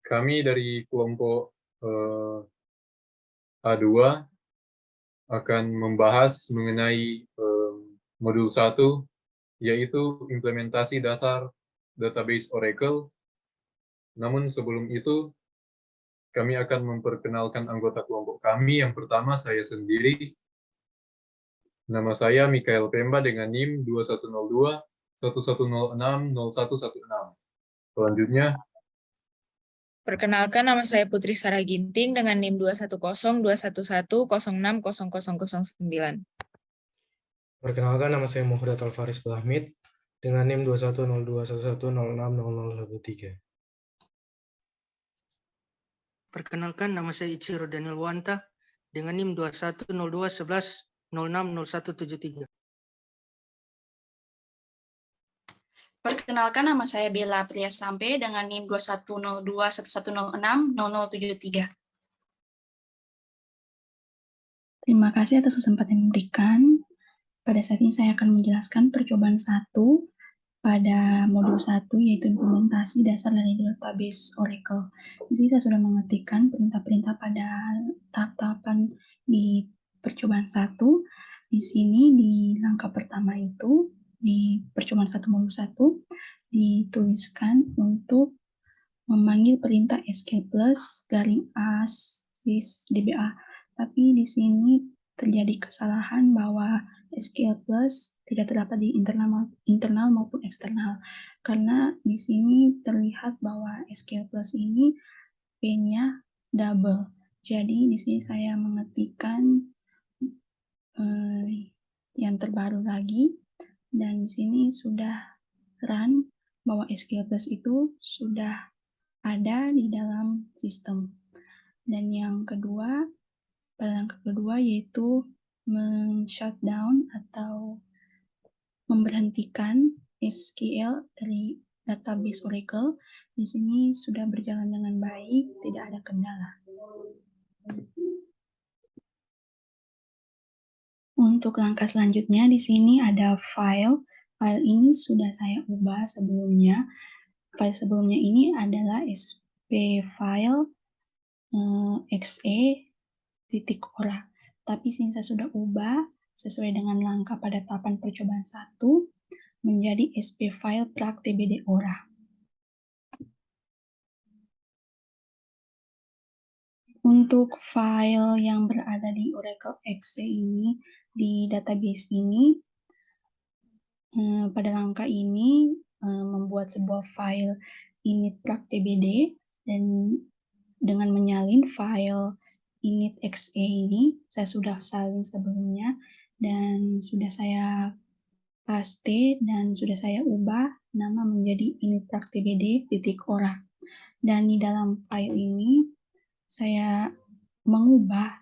kami dari kelompok A2 akan membahas mengenai modul 1, yaitu implementasi dasar database Oracle. Namun sebelum itu, kami akan memperkenalkan anggota kelompok kami. Yang pertama, saya sendiri. Nama saya Mikael Pemba dengan NIM 2102 1106 0116. Selanjutnya, Perkenalkan, nama saya Putri Sarah Ginting dengan NIM 210 211 06 0009. Perkenalkan, nama saya Muhammad Alfaris Bahmid dengan NIM 210211060013. Perkenalkan, nama saya Ichiro Daniel Wanta dengan NIM 210211060173. Perkenalkan, nama saya Bella Priyasampe dengan NIM 210211060073. Terima kasih atas kesempatan yang diberikan. Pada saat ini saya akan menjelaskan percobaan 1 pada modul 1, yaitu implementasi dasar dari database Oracle. Di sini saya sudah mengetikkan perintah-perintah pada tahap-tahapan di percobaan 1. Di sini di langkah pertama itu, di percobaan 1 modul 1, dituliskan untuk memanggil perintah SQL plus --as sys dba. Tapi di sini terjadi kesalahan bahwa SQL plus tidak terdapat di internal maupun eksternal. Karena di sini terlihat bahwa SQL plus ini P-nya double. Jadi di sini saya mengetikkan yang terbaru lagi, dan di sini sudah run bahwa SQL plus itu sudah ada di dalam sistem. Dan yang kedua, pada langkah kedua yaitu men-shutdown atau memberhentikan SQL dari database Oracle. Di sini sudah berjalan dengan baik, tidak ada kendala. Untuk langkah selanjutnya di sini ada file. File ini sudah saya ubah sebelumnya. File sebelumnya ini adalah sp file .exe.ora. Tapi sini saya sudah ubah sesuai dengan langkah pada tahapan percobaan 1 menjadi sp file praktbd.ora. Untuk file yang berada di Oracle Exe ini, di database ini, pada langkah ini membuat sebuah file init praktbd, dan dengan menyalin file init exe ini, saya sudah salin sebelumnya dan sudah saya paste dan sudah saya ubah nama menjadi init praktbd.ora. Dan di dalam file ini saya mengubah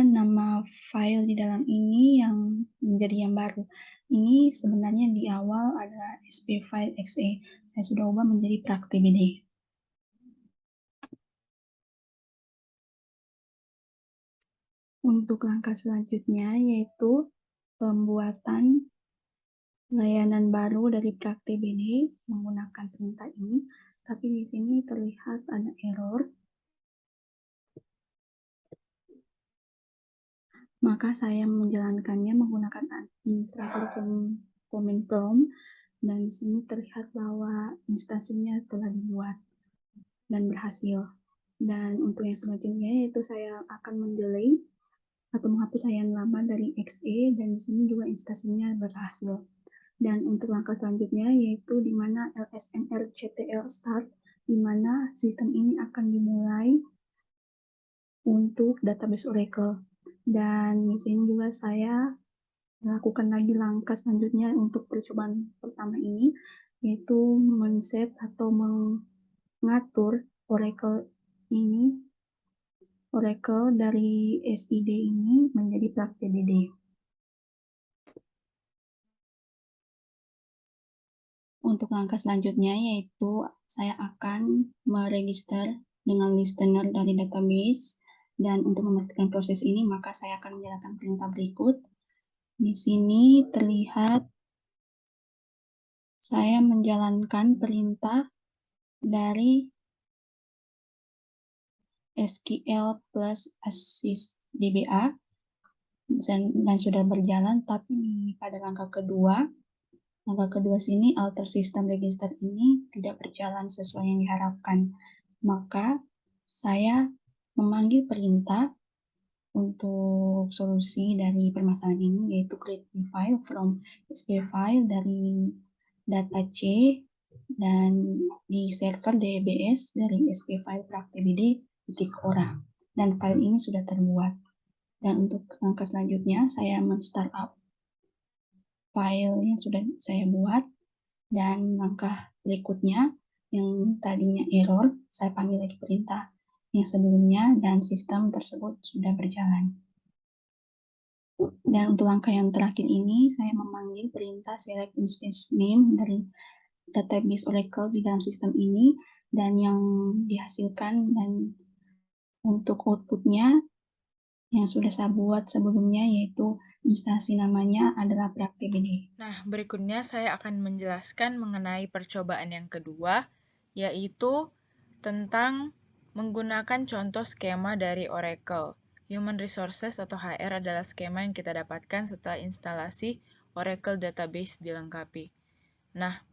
nama file di dalam ini yang menjadi yang baru. Ini sebenarnya di awal ada sp file exe, saya sudah ubah menjadi praktbd. Untuk langkah selanjutnya yaitu pembuatan layanan baru dari praktbd menggunakan perintah ini, tapi di sini terlihat ada error. Maka saya menjalankannya menggunakan administrator command prompt, dan di sini terlihat bahwa instansinya telah dibuat dan berhasil. Dan untuk yang selanjutnya yaitu saya akan mendelete atau menghapus layanan lama dari exe, dan di sini juga instansinya berhasil. Dan untuk langkah selanjutnya yaitu di mana lsnrctl start, di mana sistem ini akan dimulai untuk database Oracle. Dan di sini juga saya melakukan lagi langkah selanjutnya untuk percobaan pertama ini, yaitu men-set atau mengatur Oracle dari SID ini menjadi praktbd. Untuk langkah selanjutnya yaitu saya akan meregister dengan listener dari database, dan untuk memastikan proses ini maka saya akan menjalankan perintah berikut. Di sini terlihat saya menjalankan perintah dari SQL plus assist DBA dan sudah berjalan, tapi pada langkah kedua sini alter system register ini tidak berjalan sesuai yang diharapkan. Maka saya memanggil perintah untuk solusi dari permasalahan ini, yaitu create new file from SQL file dari data C dan di server DBS dari SQL file praktibd.ora, dan file ini sudah terbuat. Dan untuk langkah selanjutnya saya men-startup file yang sudah saya buat, dan langkah berikutnya yang tadinya error, saya panggil lagi perintah yang sebelumnya dan sistem tersebut sudah berjalan. Dan untuk langkah yang terakhir ini, saya memanggil perintah select instance name dari database Oracle di dalam sistem ini, dan yang dihasilkan dan untuk outputnya yang sudah saya buat sebelumnya, yaitu instansi namanya adalah praktibd. Nah, berikutnya saya akan menjelaskan mengenai percobaan yang kedua, yaitu tentang menggunakan contoh skema dari Oracle. Human Resources atau HR adalah skema yang kita dapatkan setelah instalasi Oracle Database dilengkapi. Nah,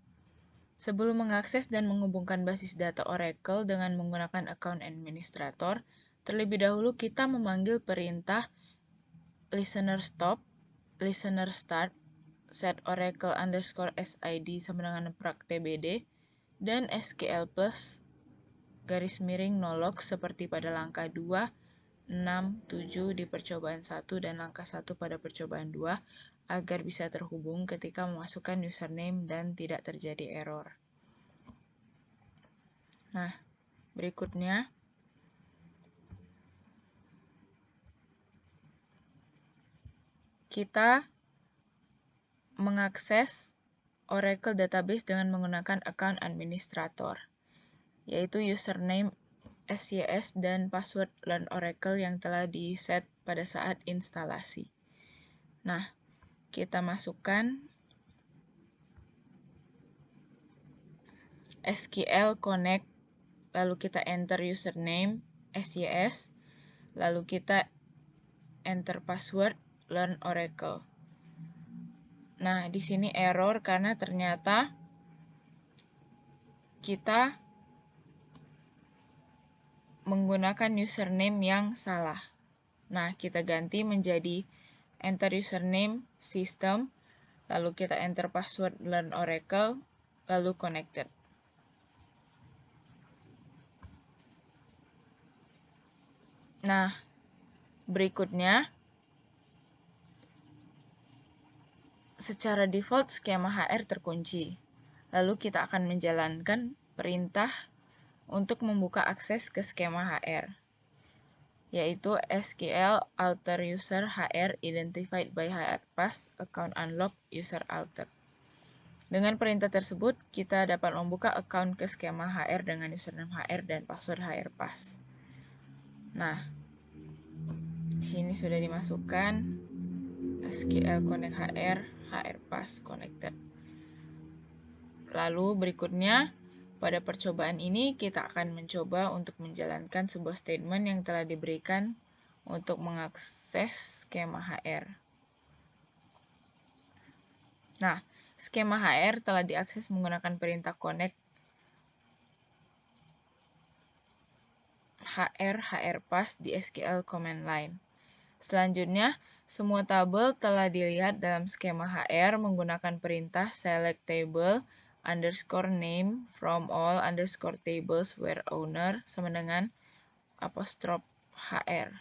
sebelum mengakses dan menghubungkan basis data Oracle dengan menggunakan account administrator, terlebih dahulu kita memanggil perintah listener stop, listener start, set oracle _sid sama dengan praktibd, dan SQL plus _nolog seperti pada langkah 2, 6, 7 di percobaan 1 dan langkah 1 pada percobaan 2 agar bisa terhubung ketika memasukkan username dan tidak terjadi error. Nah, berikutnya kita mengakses Oracle Database dengan menggunakan account administrator, yaitu username SYS dan password Learn Oracle yang telah di-set pada saat instalasi. Nah, kita masukkan SQL Connect, lalu kita enter username SYS, lalu kita enter password Learn Oracle. Nah, di sini error karena ternyata kita menggunakan username yang salah. Nah, kita ganti menjadi enter username system, lalu kita enter password Learn Oracle, lalu connected. Nah, berikutnya secara default skema HR terkunci. Lalu kita akan menjalankan perintah untuk membuka akses ke skema HR, yaitu SQL alter user HR identified by HR pass account unlock user alter. Dengan perintah tersebut, kita dapat membuka account ke skema HR dengan username HR dan password HR pass. Nah, di sini sudah dimasukkan SQL Connect HR, HR Pass Connected. Lalu berikutnya, pada percobaan ini kita akan mencoba untuk menjalankan sebuah statement yang telah diberikan untuk mengakses skema HR. Nah, skema HR telah diakses menggunakan perintah connect HR Pass di SQL command line. Selanjutnya, semua tabel telah dilihat dalam skema HR menggunakan perintah select table underscore name from all underscore tables where owner sama dengan apostrof HR.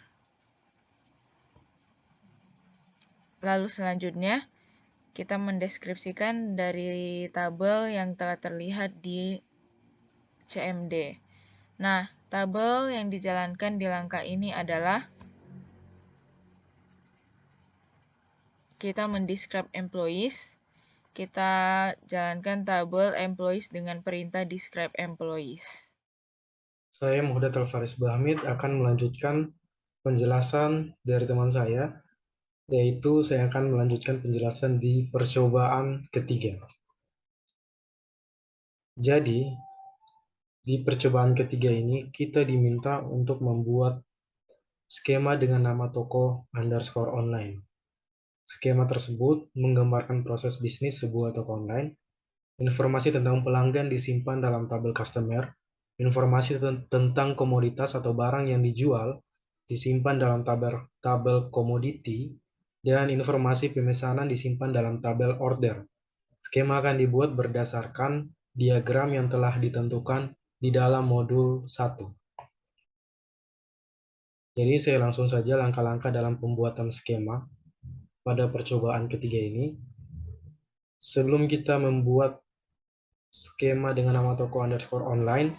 Lalu selanjutnya, kita mendeskripsikan dari tabel yang telah terlihat di CMD. Nah, tabel yang dijalankan di langkah ini adalah kita mendescribe employees, kita jalankan tabel employees dengan perintah describe employees. Saya Muhdatul Faris Bahmid akan melanjutkan penjelasan dari teman saya, yaitu saya akan melanjutkan penjelasan di percobaan ketiga. Jadi, Di percobaan ketiga ini, kita diminta untuk membuat skema dengan nama toko underscore online. Skema tersebut menggambarkan proses bisnis sebuah toko online. Informasi tentang pelanggan disimpan dalam tabel customer. Informasi tentang komoditas atau barang yang dijual disimpan dalam tabel komoditi. Dan informasi pemesanan disimpan dalam tabel order. Skema akan dibuat berdasarkan diagram yang telah ditentukan di dalam modul 1. Jadi saya langsung saja langkah-langkah dalam pembuatan skema pada percobaan ketiga ini. Sebelum kita membuat skema dengan nama toko underscore online,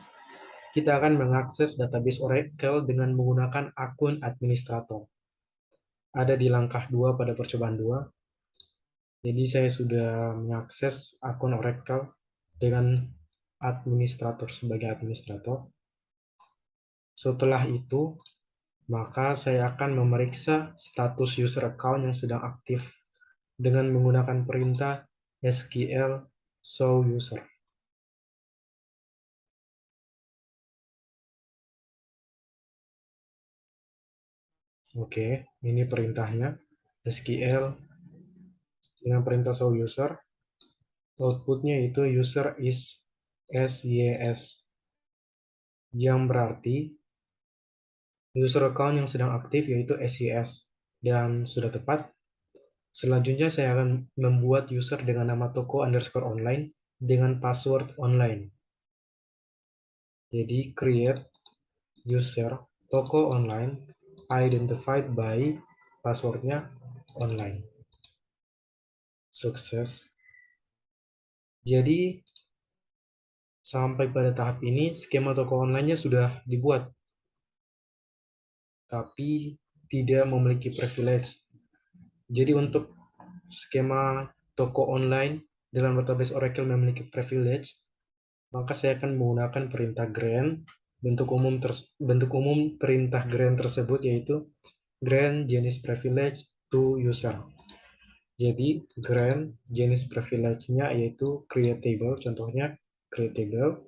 kita akan mengakses database Oracle dengan menggunakan akun administrator. Ada di langkah 2 pada percobaan 2. Jadi saya sudah mengakses akun Oracle dengan administrator sebagai administrator. Setelah itu, maka saya akan memeriksa status user account yang sedang aktif dengan menggunakan perintah SQL show user. Oke, ini perintahnya SQL dengan perintah show user. Outputnya itu user is SYS, yang berarti user account yang sedang aktif yaitu SYS, dan sudah tepat. Selanjutnya saya akan membuat user dengan nama toko underscore online dengan password online. Jadi create user toko online identified by passwordnya online. Sukses. Jadi sampai pada tahap ini skema toko online-nya sudah dibuat, tapi tidak memiliki privilege. Jadi untuk skema toko online dalam database Oracle memiliki privilege, maka saya akan menggunakan perintah grant. Bentuk umum perintah grant tersebut yaitu grant jenis privilege to user. Jadi grant jenis privilege-nya yaitu create table, contohnya create table,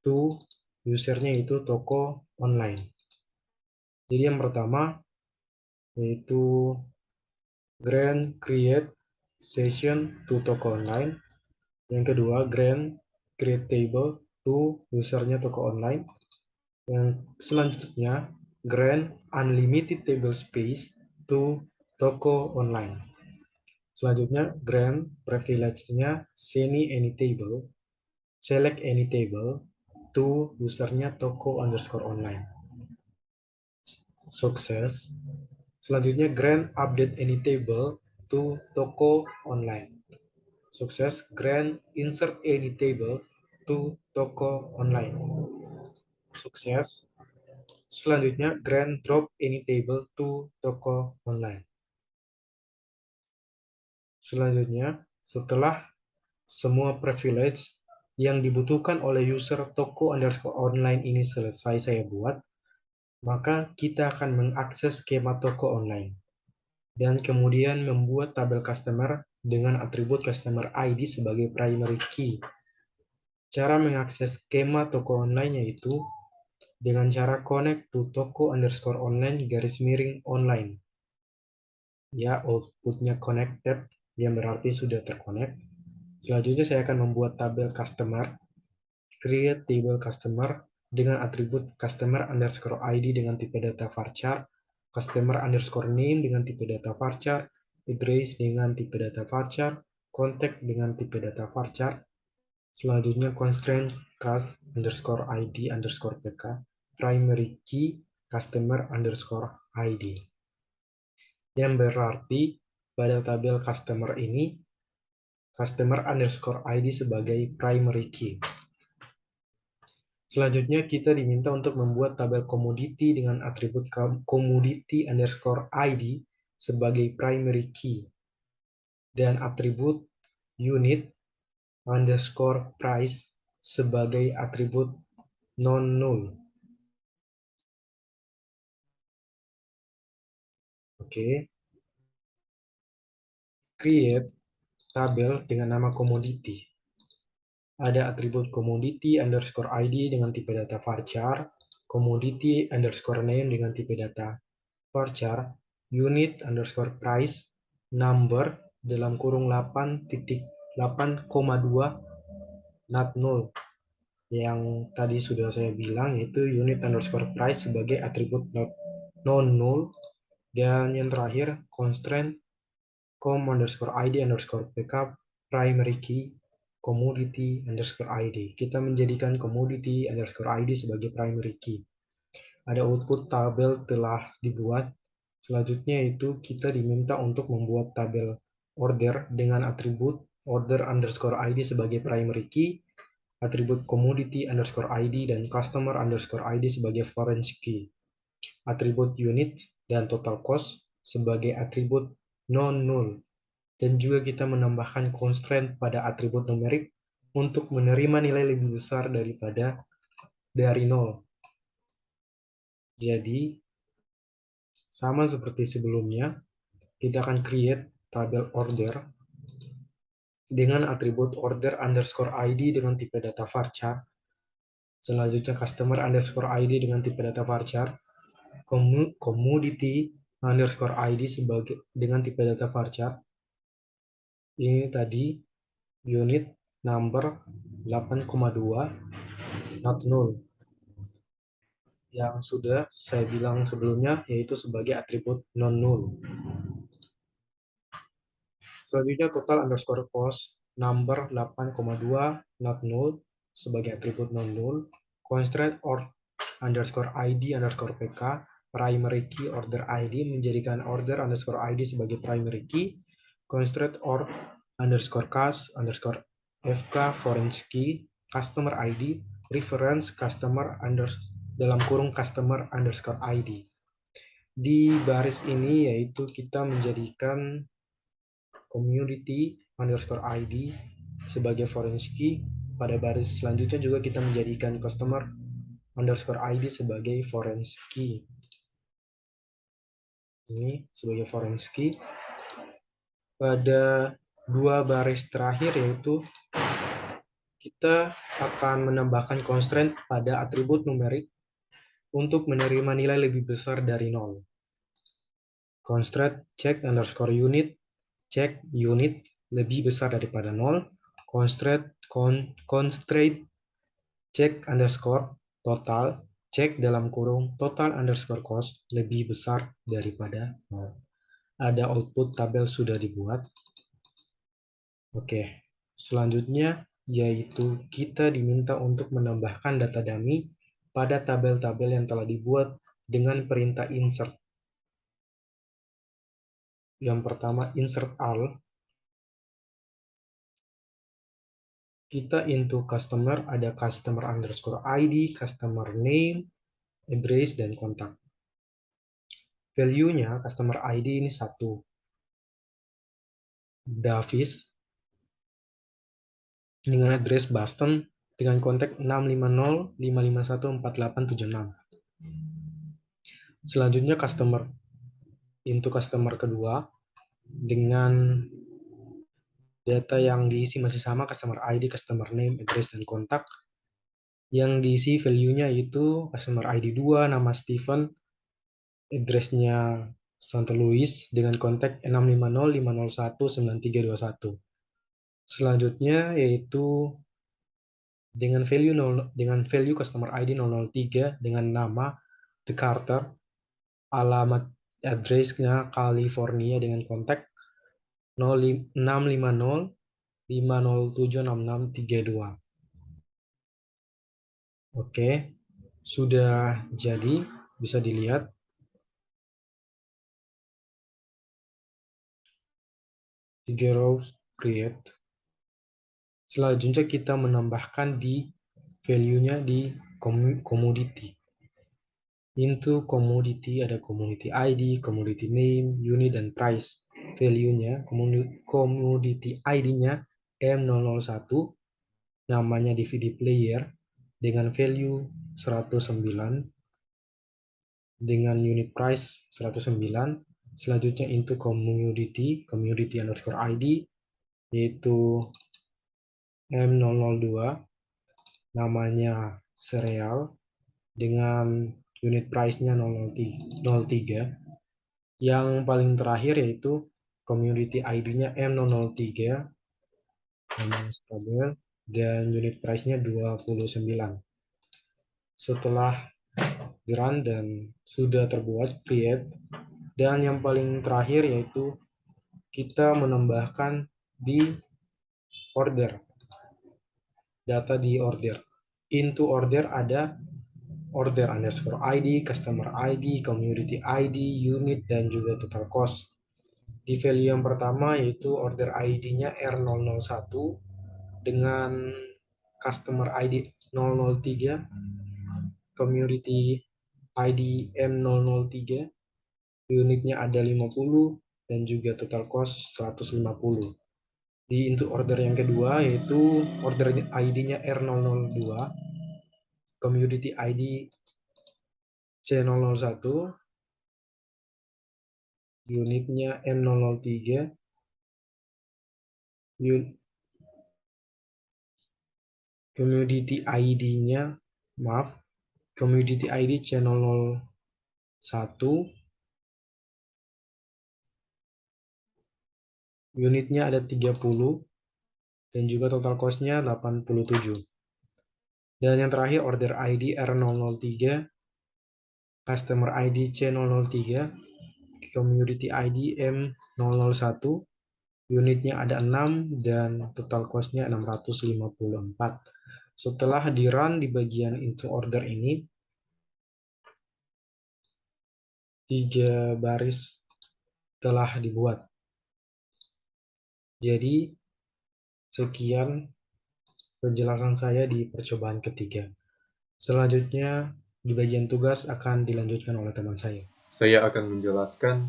to usernya itu toko online. Jadi yang pertama yaitu grant create session to toko online. Yang kedua grant create table to usernya toko online. Yang selanjutnya grant unlimited table space to toko online. Selanjutnya grant privilege-nya any table, select any table to usernya toko underscore online. Sukses. Selanjutnya grant update any table to toko online. Sukses. Grant insert any table to toko online. Sukses. Selanjutnya grant drop any table to toko online. Selanjutnya, setelah semua privilege yang dibutuhkan oleh user toko underscore online ini selesai saya buat, maka kita akan mengakses skema toko online dan kemudian membuat tabel customer dengan atribut customer ID sebagai primary key. Cara mengakses skema toko online yaitu dengan cara connect to toko underscore online garis miring online. Ya, outputnya connected, yang berarti sudah terconnect. Selanjutnya saya akan membuat tabel customer, create table customer dengan atribut customer underscore ID dengan tipe data varchar, customer underscore name dengan tipe data varchar, address dengan tipe data varchar, contact dengan tipe data varchar. Selanjutnya constraint cast underscore ID underscore pk, primary key customer underscore ID. Yang berarti pada tabel customer ini customer underscore ID sebagai primary key. Selanjutnya kita diminta untuk membuat tabel commodity dengan atribut commodity underscore ID sebagai primary key dan atribut unit underscore price sebagai atribut non-null. Oke. Create tabel dengan nama commodity. ada atribut commodity underscore ID dengan tipe data varchar, commodity underscore name dengan tipe data varchar, unit underscore price, number dalam kurung 8.8,2 not null. Yang tadi sudah saya bilang yaitu unit underscore price sebagai atribut non null, dan yang terakhir constraint com underscore id underscore pk primary key commodity underscore id. Kita menjadikan commodity underscore id sebagai primary key. Ada output tabel telah dibuat. Selanjutnya itu kita diminta untuk membuat tabel order dengan atribut order underscore id sebagai primary key, atribut commodity underscore id dan customer underscore id sebagai foreign key, atribut unit dan total cost sebagai atribut non-null, dan juga kita menambahkan constraint pada atribut numerik untuk menerima nilai lebih besar dari 0. Jadi, sama seperti sebelumnya, kita akan create tabel order dengan atribut order underscore id dengan tipe data varchar. Selanjutnya customer underscore id dengan tipe data varchar, commodity underscore id dengan tipe data varchar. Ini tadi unit number 8,2 not null yang sudah saya bilang sebelumnya, yaitu sebagai atribut non null. Selanjutnya total underscore cost number 8,2 not null sebagai atribut non null, constraint or underscore id underscore pk primary key order id menjadikan order underscore id sebagai primary key, constraint or underscore cas underscore fk foreign key customer id reference customer dalam kurung customer underscore id. Di baris ini yaitu kita menjadikan community underscore id sebagai foreign key. Pada baris selanjutnya juga kita menjadikan customer underscore id sebagai foreign key. Ini sebagai foreign key. Pada dua baris terakhir yaitu kita akan menambahkan constraint pada atribut numerik untuk menerima nilai lebih besar dari 0. Constraint check underscore unit, check unit lebih besar daripada 0. Constraint check underscore total, check dalam kurung total underscore cost lebih besar daripada 0. Ada output tabel sudah dibuat. Oke, selanjutnya yaitu kita diminta untuk menambahkan data dummy pada tabel-tabel yang telah dibuat dengan perintah insert. Yang pertama insert all. Kita into customer, ada customer underscore ID, customer name, address, dan kontak. Value-nya customer ID ini 1. Davis dengan address Boston dengan kontak 650-551-4876. Selanjutnya customer into customer kedua dengan data yang diisi masih sama, customer ID, customer name, address, dan kontak. Yang diisi value-nya itu customer ID 2, nama Steven, address-nya St. Louis dengan kontak 650-501-9321. Selanjutnya yaitu dengan value customer ID 003 dengan nama The Carter, alamat address-nya California dengan kontak 650-507-6632. Oke, sudah jadi, bisa dilihat. Tiga rows create. Selanjutnya kita menambahkan di value-nya di commodity. Into commodity ada commodity ID, commodity name, unit, dan price. Value-nya, commodity ID-nya M001, namanya DVD player, dengan value 109, dengan unit price 109. Selanjutnya into community underscore ID, yaitu M002, namanya serial, dengan unit price-nya 003. Yang paling terakhir yaitu community ID-nya M003, namanya stabil, dan unit price-nya 29. Setelah run dan sudah terbuat create, dan yang paling terakhir yaitu kita menambahkan di order, data di order. Into order ada order underscore ID, customer ID, community ID, unit, dan juga total cost. Di value yang pertama yaitu order ID-nya R001 dengan customer ID 003, community ID M003, unitnya ada 50, dan juga total cost 150. Di into order yang kedua yaitu order ID-nya R002, community ID C001, unitnya M003, community ID-nya, community ID C001, unitnya ada 30, dan juga total cost-nya 87. Dan yang terakhir order ID R003, customer ID C003, community ID M001, unitnya ada 6, dan total cost-nya 654. Setelah di run di bagian into order ini, 3 baris telah dibuat. Jadi, sekian penjelasan saya di percobaan ketiga. Selanjutnya, di bagian tugas akan dilanjutkan oleh teman saya. Saya akan menjelaskan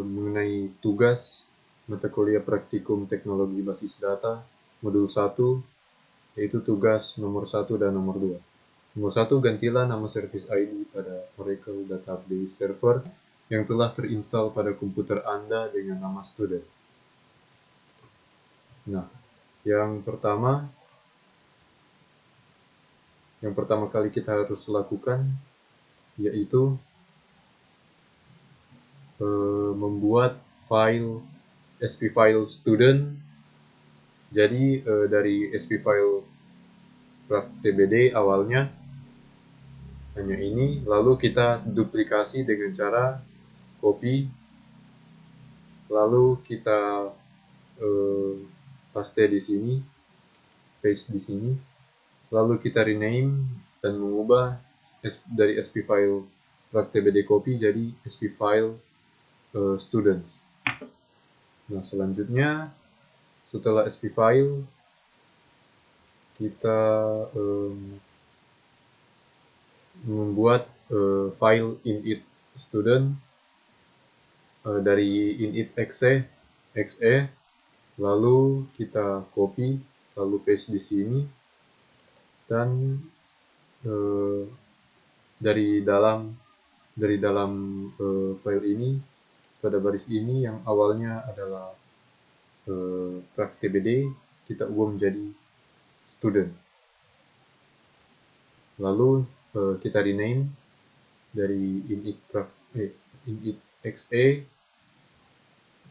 mengenai tugas mata kuliah praktikum teknologi basis data modul 1, yaitu tugas nomor 1 dan nomor 2. Nomor 1, gantilah nama service ID pada Oracle Database Server yang telah terinstall pada komputer Anda dengan nama student. Nah, yang pertama kali kita harus lakukan yaitu membuat file SP file student. Jadi dari SP file .tbd awalnya hanya ini, lalu kita duplikasi dengan cara copy, lalu kita paste di sini, paste di sini, lalu kita rename dan mengubah dari SP file .tbd copy jadi SP file students. Nah, selanjutnya setelah SP file kita membuat file init student dari init.exe, lalu kita copy, lalu paste di sini, dan dari dalam file ini pada baris ini yang awalnya adalah .tbd kita ubah menjadi student. Lalu kita rename dari init.exe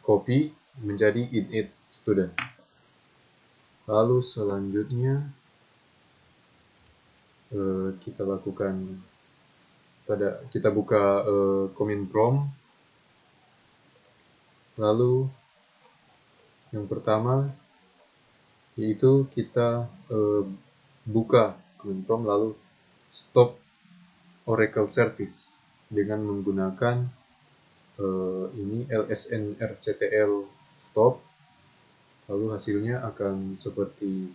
copy menjadi init student. Lalu selanjutnya kita buka command prompt. Lalu yang pertama yaitu kita buka command prompt lalu stop Oracle service dengan menggunakan ini lsnrctl stop. Lalu hasilnya akan seperti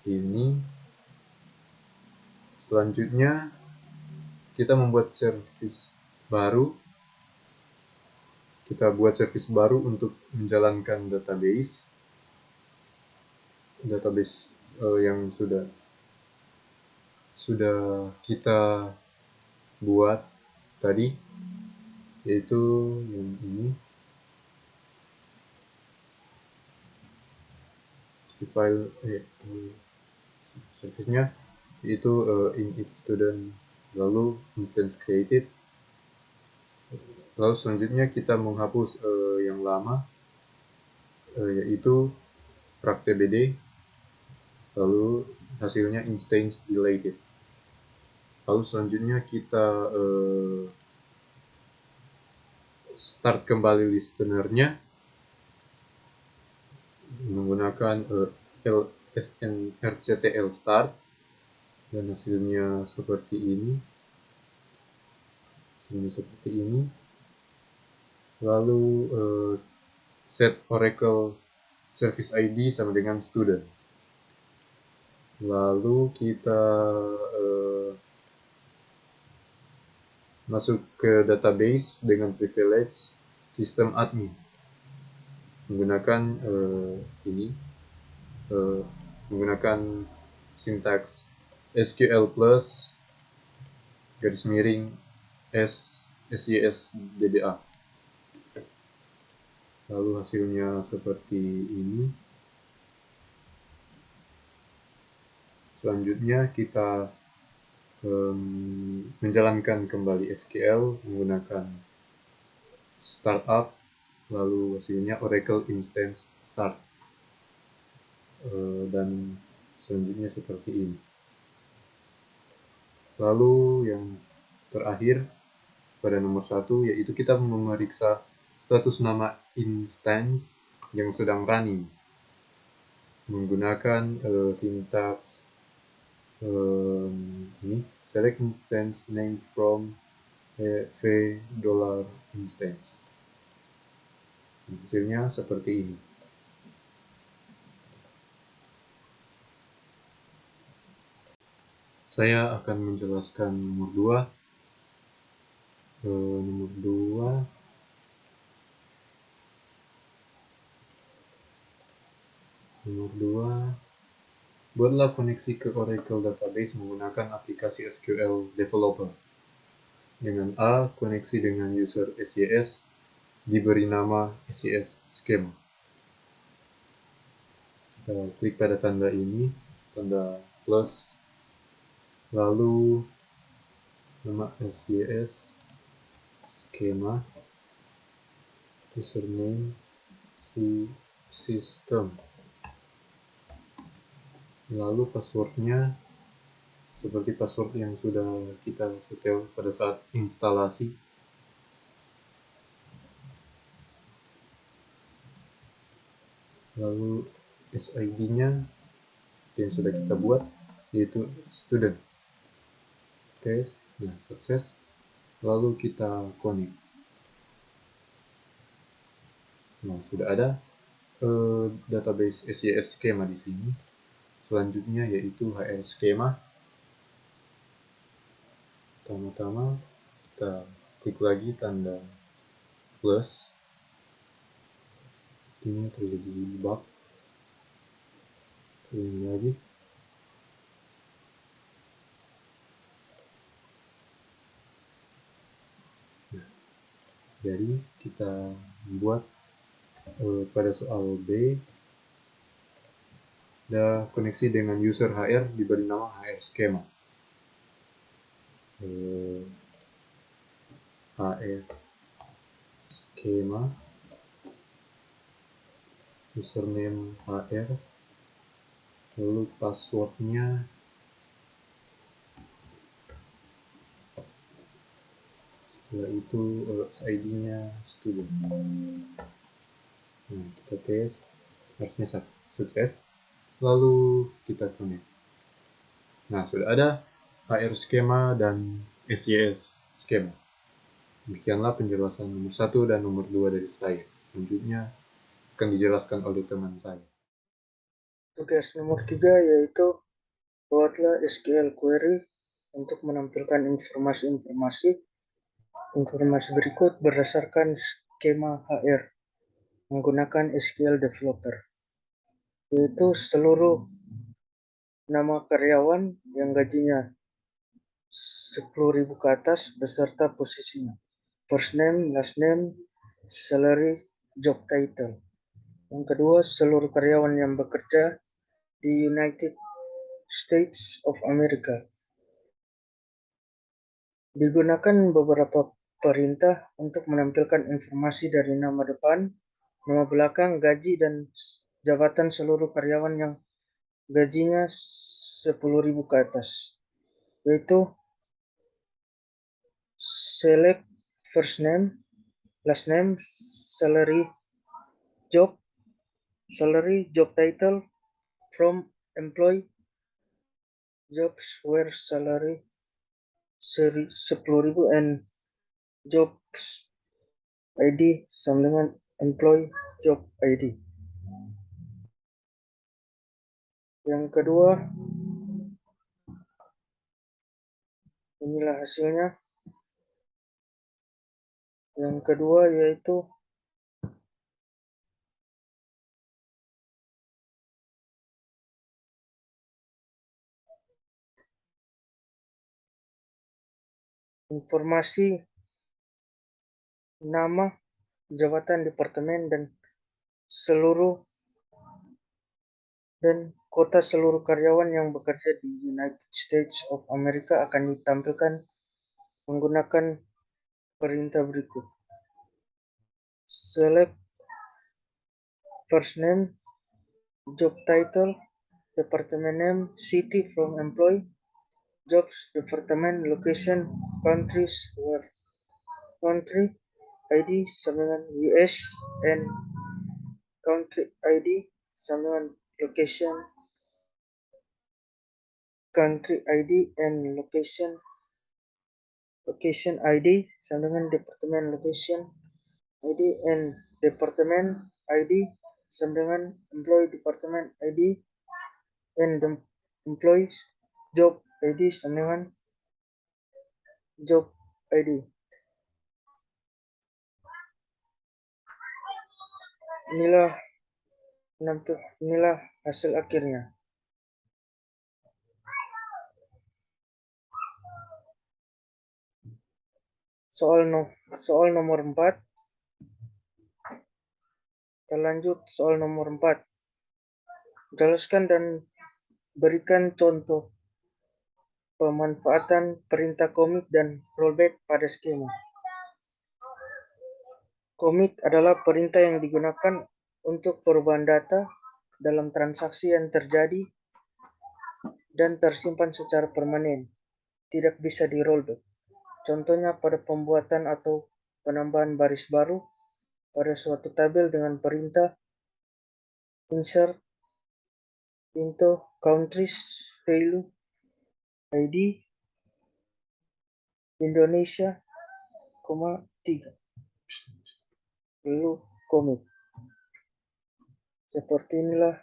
ini. Selanjutnya kita membuat service baru. Kita buat service baru untuk menjalankan database yang sudah kita buat tadi, yaitu yang ini di file service-nya, yaitu init student, lalu instance created. Lalu selanjutnya kita menghapus yang lama, yaitu praktbd, lalu hasilnya instance deleted. Lalu selanjutnya kita start kembali listener-nya menggunakan rctl start, dan hasilnya seperti ini. Lalu set Oracle Service ID sama dengan student. Lalu kita masuk ke database dengan privilege sistem admin menggunakan menggunakan sintaks SQL plus /SYSDBA. Lalu hasilnya seperti ini. Selanjutnya kita menjalankan kembali SQL menggunakan startup, lalu hasilnya Oracle Instance Start, dan selanjutnya seperti ini. Lalu yang terakhir pada nomor 1, yaitu kita memeriksa status nama instance yang sedang running menggunakan sintaks ini select instance name from $instance. Hasilnya seperti ini. Saya akan menjelaskan nomor 2. Nomor 2, buatlah koneksi ke Oracle Database menggunakan aplikasi SQL Developer. Dengan A, koneksi dengan user SYS, diberi nama SYS Schema. Kita klik pada tanda ini, tanda plus, lalu nama SYS Schema, username system, lalu passwordnya seperti password yang sudah kita setel pada saat instalasi. Lalu SID-nya yang sudah kita buat, yaitu student. Oke, nah sukses. Lalu kita connect. Nah, sudah ada database SYS Schema di sini. Selanjutnya yaitu HR Schema. Pertama-tama kita klik lagi tanda plus. Ini terjadi bug. Ini lagi. Nah, jadi kita buat pada soal B, ada koneksi dengan user HR diberi nama HR Schema. HR Schema, username HR, lalu passwordnya setelah itu ID-nya student. Nah, kita tes, harusnya sukses. Lalu kita connect. Nah, sudah ada HR Schema dan SYS Schema. Demikianlah penjelasan nomor 1 dan nomor 2 dari saya. Selanjutnya akan dijelaskan oleh teman saya. Tugas nomor 3 yaitu buatlah SQL query untuk menampilkan informasi berikut berdasarkan skema HR menggunakan SQL Developer, yaitu seluruh nama karyawan yang gajinya 10.000 ke atas beserta posisinya, first name, last name, salary, job title. Yang kedua, seluruh karyawan yang bekerja di United States of America. Digunakan beberapa perintah untuk menampilkan informasi dari nama depan, nama belakang, gaji, dan jabatan seluruh karyawan yang gajinya 10.000 ke atas, yaitu select first name, last name, salary, job title, from employee, jobs where salary 10.000, and jobs ID sama dengan employee job ID. Yang kedua, inilah hasilnya. Yang kedua yaitu informasi nama, jabatan, departemen, dan kota seluruh karyawan yang bekerja di United States of America akan ditampilkan menggunakan perintah berikut. Select first name, job title, department name, city from employee, jobs, department, location, countries where country ID sama dengan US, and country ID sama dengan location, country ID and location ID sama dengan department location ID and department ID sama dengan employee department ID and employee job ID sama dengan job ID. Inilah hasil akhirnya. Soal nomor 4. Kita lanjut soal nomor 4. Jelaskan dan berikan contoh pemanfaatan perintah commit dan rollback pada skema. Commit adalah perintah yang digunakan untuk perubahan data dalam transaksi yang terjadi dan tersimpan secara permanen, tidak bisa di rollback. Contohnya pada pembuatan atau penambahan baris baru pada suatu tabel dengan perintah insert into countries value ID Indonesia, 3 lalu commit. Seperti inilah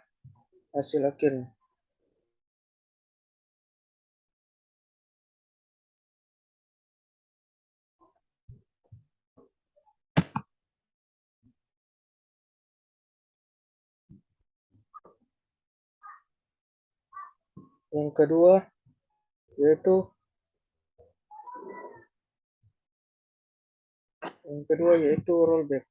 hasil akhirnya. Yang kedua yaitu rollback.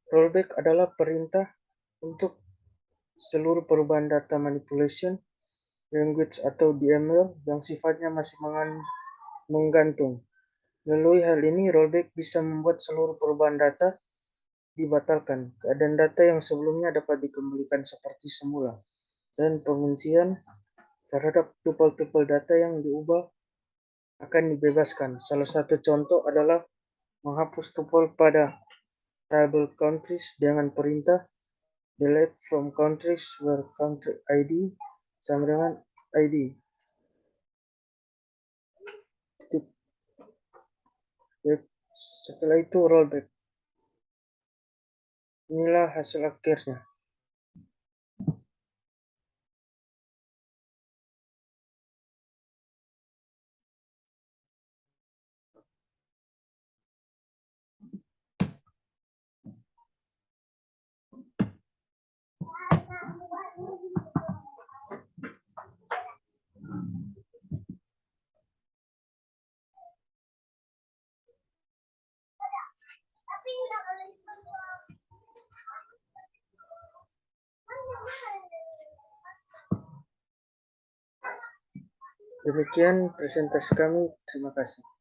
Rollback adalah perintah untuk seluruh perubahan data manipulation, language atau DML yang sifatnya masih menggantung. Melalui hal ini, rollback bisa membuat seluruh perubahan data dibatalkan. Keadaan data yang sebelumnya dapat dikembalikan seperti semula. Dan penguncian terhadap tupel-tupel data yang diubah akan dibebaskan. Salah satu contoh adalah menghapus tupel pada tabel countries dengan perintah delete from countries where country ID sama dengan ID. Setelah itu rollback. Inilah hasil akhirnya. Demikian presentasi kami. Terima kasih.